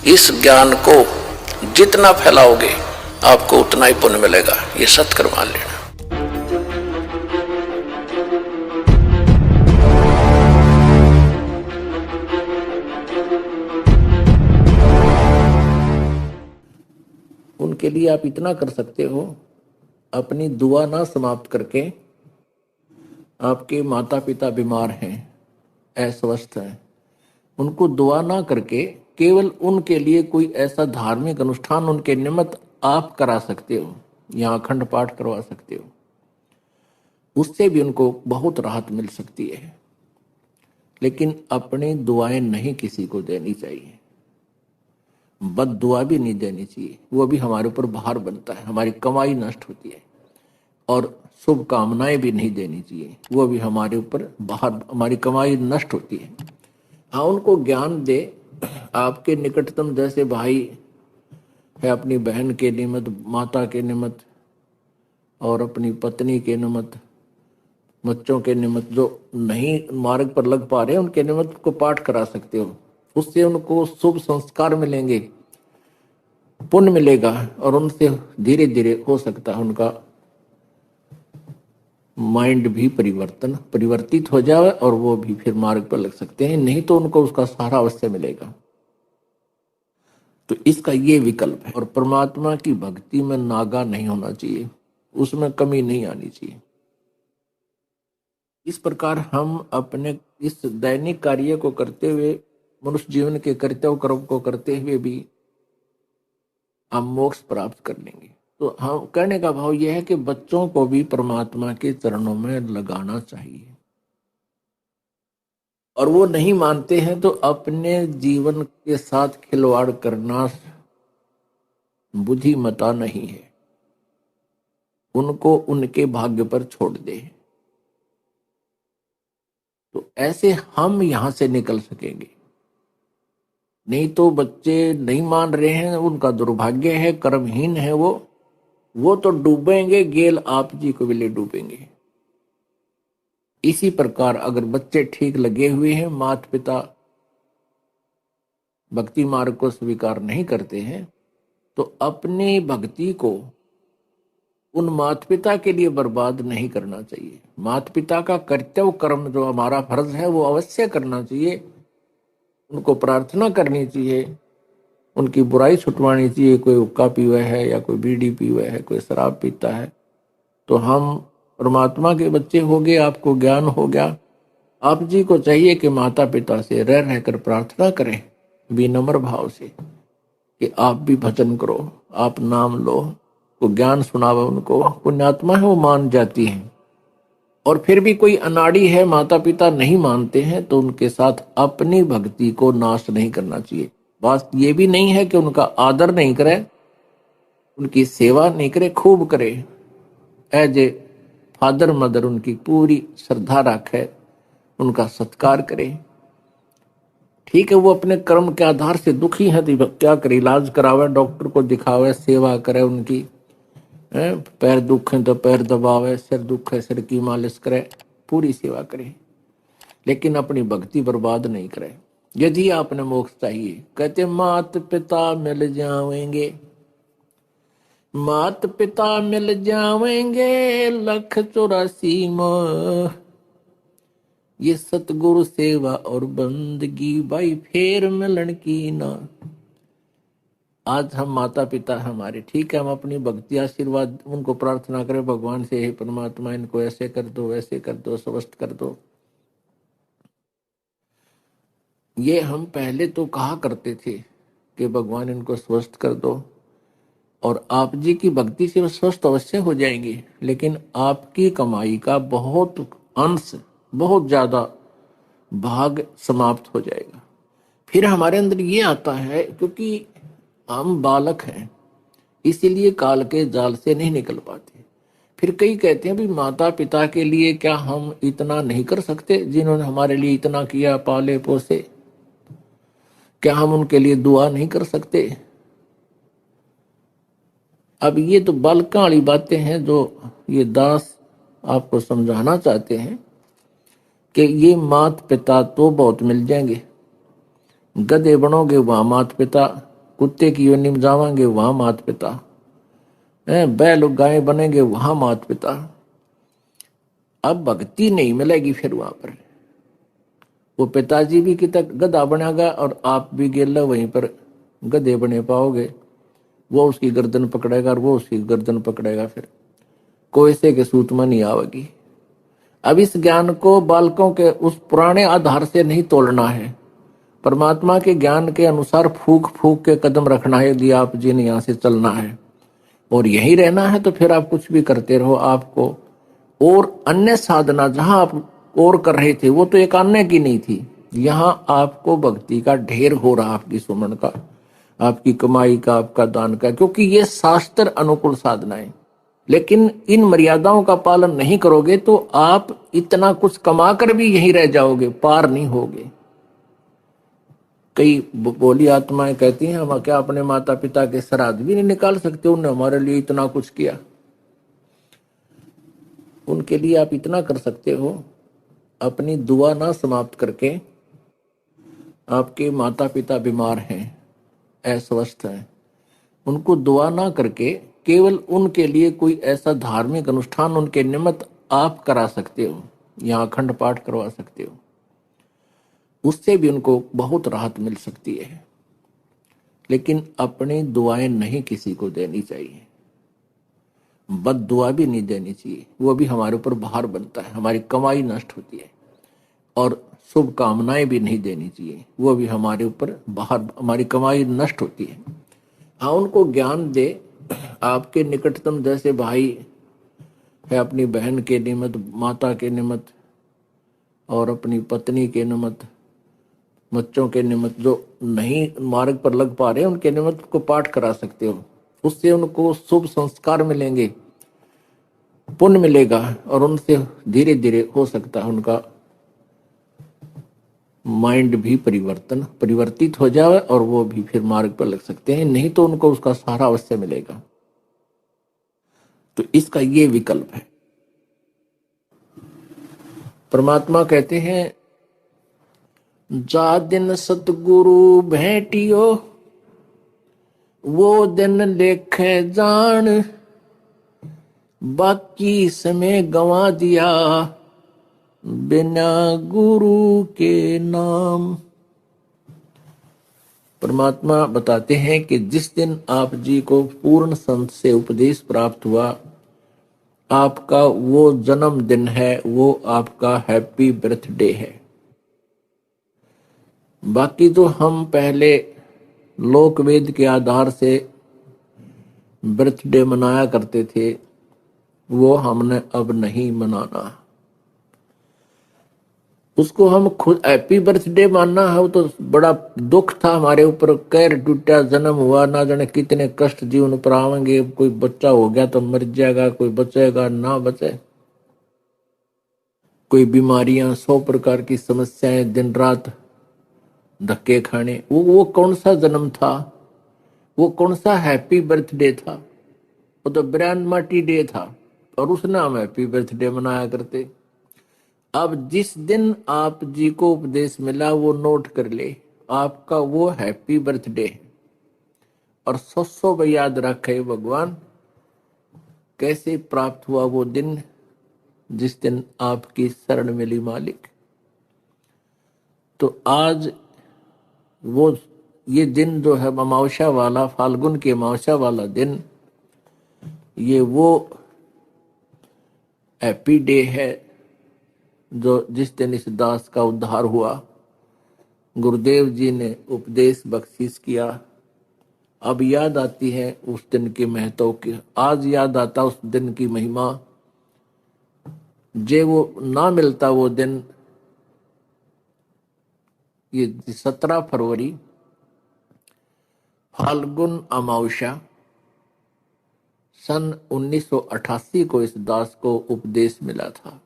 इस ज्ञान को जितना फैलाओगे आपको उतना ही पुण्य मिलेगा, ये सत्कर मान लेना। उनके लिए आप इतना कर सकते हो, अपनी दुआ ना समाप्त करके, आपके माता पिता बीमार हैं, अस्वस्थ हैं, उनको दुआ ना करके केवल उनके लिए कोई ऐसा धार्मिक अनुष्ठान उनके निमित्त आप करा सकते हो या अखंड पाठ करवा सकते हो, उससे भी उनको बहुत राहत मिल सकती है। लेकिन अपनी दुआएं नहीं किसी को देनी चाहिए, बद दुआ भी नहीं देनी चाहिए, वो भी हमारे ऊपर भार बनता है, हमारी कमाई नष्ट होती है। और शुभ कामनाएं भी नहीं देनी चाहिए, वो भी हमारे ऊपर बाहर, हमारी कमाई नष्ट होती है। हाँ, उनको ज्ञान दे, आपके निकटतम जैसे भाई है अपनी बहन के निमित्त, माता के निमित्त और अपनी पत्नी के निमित्त, बच्चों के निमित्त जो नहीं मार्ग पर लग पा रहे उनके निमित्त को पाठ करा सकते हो, उससे उनको शुभ संस्कार मिलेंगे, पुण्य मिलेगा और उनसे धीरे धीरे हो सकता है उनका माइंड भी परिवर्तित हो जाए और वो भी फिर मार्ग पर लग सकते हैं, नहीं तो उनको उसका सहारा अवश्य मिलेगा। तो इसका ये विकल्प है। और परमात्मा की भक्ति में नागा नहीं होना चाहिए, उसमें कमी नहीं आनी चाहिए। इस प्रकार हम अपने इस दैनिक कार्य को करते हुए, मनुष्य जीवन के कर्तव्य कर्म को करते हुए भी हम मोक्ष प्राप्त कर लेंगे। तो हम कहने का भाव यह है कि बच्चों को भी परमात्मा के चरणों में लगाना चाहिए, और वो नहीं मानते हैं तो अपने जीवन के साथ खिलवाड़ करना बुद्धिमता नहीं है, उनको उनके भाग्य पर छोड़ दे, तो ऐसे हम यहां से निकल सकेंगे। नहीं तो बच्चे नहीं मान रहे हैं, उनका दुर्भाग्य है, कर्महीन है वो तो डूबेंगे, गेल आप जी को भी ले डूबेंगे। इसी प्रकार अगर बच्चे ठीक लगे हुए हैं, माता पिता भक्ति मार्ग को स्वीकार नहीं करते हैं, तो अपनी भक्ति को उन माता पिता के लिए बर्बाद नहीं करना चाहिए। माता पिता का कर्तव्य कर्म जो हमारा फर्ज है वो अवश्य करना चाहिए, उनको प्रार्थना करनी चाहिए, उनकी बुराई छुटवानी चाहिए। कोई हुक्का पीवा है या कोई बीड़ी पीवा है, कोई शराब पीता है, तो हम परमात्मा के बच्चे हो गए, आपको ज्ञान हो गया, आप जी को चाहिए कि माता पिता से रह रहकर प्रार्थना करें विनम्र भाव से कि आप भी भजन करो, आप नाम लो, तो ज्ञान सुनावे उनको, पुण्यात्मा है वो मान जाती है। और फिर भी कोई अनाड़ी है, माता पिता नहीं मानते हैं, तो उनके साथ अपनी भक्ति को नाश नहीं करना चाहिए। बात ये भी नहीं है कि उनका आदर नहीं करे, उनकी सेवा नहीं करे, खूब करे, एज ए फादर मदर उनकी पूरी श्रद्धा रखे, उनका सत्कार करे। ठीक है, वो अपने कर्म के आधार से दुखी है तो क्या करे, इलाज करावे, डॉक्टर को दिखावे, सेवा करे उनकी, पैर दुख है तो पैर दबावे, सिर दुख है सिर की मालिश करे, पूरी सेवा करे, लेकिन अपनी भक्ति बर्बाद नहीं करे। यदि आपने मोक्ष चाहिए, कहते मात पिता मिल जाएंगे, मात पिता मिल जाएंगे 184 में, ये सतगुरु सेवा और बंदगी भाई फेर मिलन की ना। आज हम माता पिता हमारे, ठीक है, हम अपनी भक्ति आशीर्वाद उनको प्रार्थना करें भगवान से, हे परमात्मा इनको ऐसे कर दो, वैसे कर दो, स्वस्थ कर दो। ये हम पहले तो कहा करते थे कि भगवान इनको स्वस्थ कर दो, और आप जी की भक्ति से वो स्वस्थ अवश्य हो जाएंगे, लेकिन आपकी कमाई का बहुत अंश, बहुत ज्यादा भाग समाप्त हो जाएगा। फिर हमारे अंदर ये आता है, क्योंकि हम बालक हैं, इसीलिए काल के जाल से नहीं निकल पाते। फिर कई कहते हैं भी माता पिता के लिए क्या हम इतना नहीं कर सकते, जिन्होंने हमारे लिए इतना किया, पाले पोसे, क्या हम उनके लिए दुआ नहीं कर सकते? अब ये तो बालका वाली बातें हैं जो ये दास आपको समझाना चाहते हैं कि ये माता पिता तो बहुत मिल जाएंगे, गधे बनोगे वहां माता पिता, कुत्ते की योनि में जावांगे वहां माता पिता, बैल गाय बनेंगे वहां माता पिता। अब भक्ति नहीं मिलेगी फिर वहां पर। वो पिताजी भी कितना गधा बनेगा और आप भी गेला वहीं पर गधे बने पाओगे। वो उसकी गर्दन पकड़ेगा और वो उसकी गर्दन पकड़ेगा, फिर कोयसे के सूत में नहीं आवेगी। अब इस ज्ञान को बालकों के उस पुराने आधार से नहीं तोड़ना है, परमात्मा के ज्ञान के अनुसार फूक फूक के कदम रखना है। यदि आप जी ने यहाँ से चलना है और यही रहना है तो फिर आप कुछ भी करते रहो। आपको और अन्य साधना जहां आप और कर रहे थे वो तो एक अन्य की नहीं थी, यहां आपको भक्ति का ढेर हो रहा, आपकी सुमन का, आपकी कमाई का, आपका दान का, क्योंकि ये शास्त्र अनुकूल साधनाएं। लेकिन इन मर्यादाओं का पालन नहीं करोगे तो आप इतना कुछ कमा कर भी यहीं रह जाओगे, पार नहीं होगे। कई बोली आत्माएं कहती हैं हम क्या अपने माता पिता के श्राद्ध भी नहीं निकाल सकते, उन्होंने हमारे लिए इतना कुछ किया। उनके लिए आप इतना कर सकते हो, अपनी दुआ ना समाप्त करके, आपके माता पिता बीमार हैं, अस्वस्थ हैं, उनको दुआ ना करके केवल उनके लिए कोई ऐसा धार्मिक अनुष्ठान उनके निमित्त आप करा सकते हो, या अखंड पाठ करवा सकते हो। उससे भी उनको बहुत राहत मिल सकती है। लेकिन अपनी दुआएं नहीं किसी को देनी चाहिए, बद दुआ भी नहीं देनी चाहिए, वो भी हमारे ऊपर भार बनता है, हमारी कमाई नष्ट होती है। और शुभ कामनाएं भी नहीं देनी चाहिए, वो भी हमारे ऊपर बाहर, हमारी कमाई नष्ट होती है। हाँ, उनको ज्ञान दे। आपके निकटतम जैसे भाई है, अपनी बहन के निमित्त, माता के निमित्त और अपनी पत्नी के निमित्त, बच्चों के निमित्त जो नहीं मार्ग पर लग पा रहे उनके निमित्त को पाठ करा सकते हो। उससे उनको शुभ संस्कार मिलेंगे, पुण्य मिलेगा, और उनसे धीरे धीरे हो सकता है उनका माइंड भी परिवर्तित हो जाए और वो भी फिर मार्ग पर लग सकते हैं। नहीं तो उनको उसका सहारा अवश्य मिलेगा। तो इसका ये विकल्प है। परमात्मा कहते हैं जा दिन सतगुरु भेटियो वो दिन लेखे जान, बाकी समय गंवा दिया बिना गुरु के नाम। परमात्मा बताते हैं कि जिस दिन आप जी को पूर्ण संत से उपदेश प्राप्त हुआ, आपका वो जन्मदिन है, वो आपका हैप्पी बर्थडे है। बाकी तो हम पहले लोक वेद के आधार से बर्थडे मनाया करते थे, वो हमने अब नहीं मनाना। उसको हम खुद हैप्पी बर्थडे मानना है, वो तो बड़ा दुख था हमारे ऊपर, कैर टूटा, जन्म हुआ, ना जाने कितने कष्ट जीवन पर आवेंगे, कोई बच्चा हो गया तो मर जाएगा, कोई बचेगा ना बचे, कोई बीमारियां, 100 प्रकार की समस्याएं, दिन रात धक्के खाने। वो कौन सा जन्म था, वो कौन सा हैप्पी बर्थडे था, वो तो ब्रांड मार्टी डे था, और उस नाम हैप्पी बर्थडे मनाया करते। अब जिस दिन आप जी को उपदेश मिला वो नोट कर ले, आपका वो हैप्पी बर्थडे है। और 100 याद रखे भगवान कैसे प्राप्त हुआ वो दिन, जिस दिन आपकी शरण मिली मालिक। तो आज वो ये दिन जो है अमावस्या वाला, फाल्गुन की अमावस्या वाला दिन, ये वो हैप्पी डे है जो जिस दिन इस दास का उद्धार हुआ, गुरुदेव जी ने उपदेश बख्शीश किया। अब याद आती है उस दिन के महत्व की, आज याद आता उस दिन की महिमा। जे वो ना मिलता वो दिन, ये 17 फरवरी फाल्गुन अमावस्या सन 1988 को इस दास को उपदेश मिला था।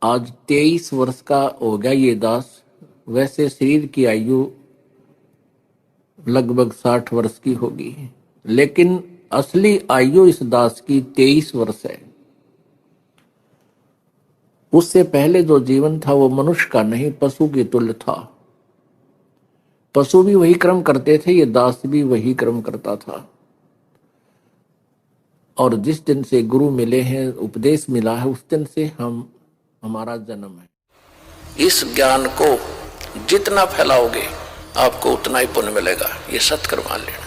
आज 23 वर्ष का हो गया ये दास। वैसे शरीर की आयु लगभग 60 वर्ष की होगी, लेकिन असली आयु इस दास की 23 वर्ष है। उससे पहले जो जीवन था वो मनुष्य का नहीं, पशु के तुल्य था। पशु भी वही कर्म करते थे, ये दास भी वही कर्म करता था। और जिस दिन से गुरु मिले हैं, उपदेश मिला है, उस दिन से हमारा जन्म है। इस ज्ञान को जितना फैलाओगे आपको उतना ही पुण्य मिलेगा, ये सत्य मान लेना।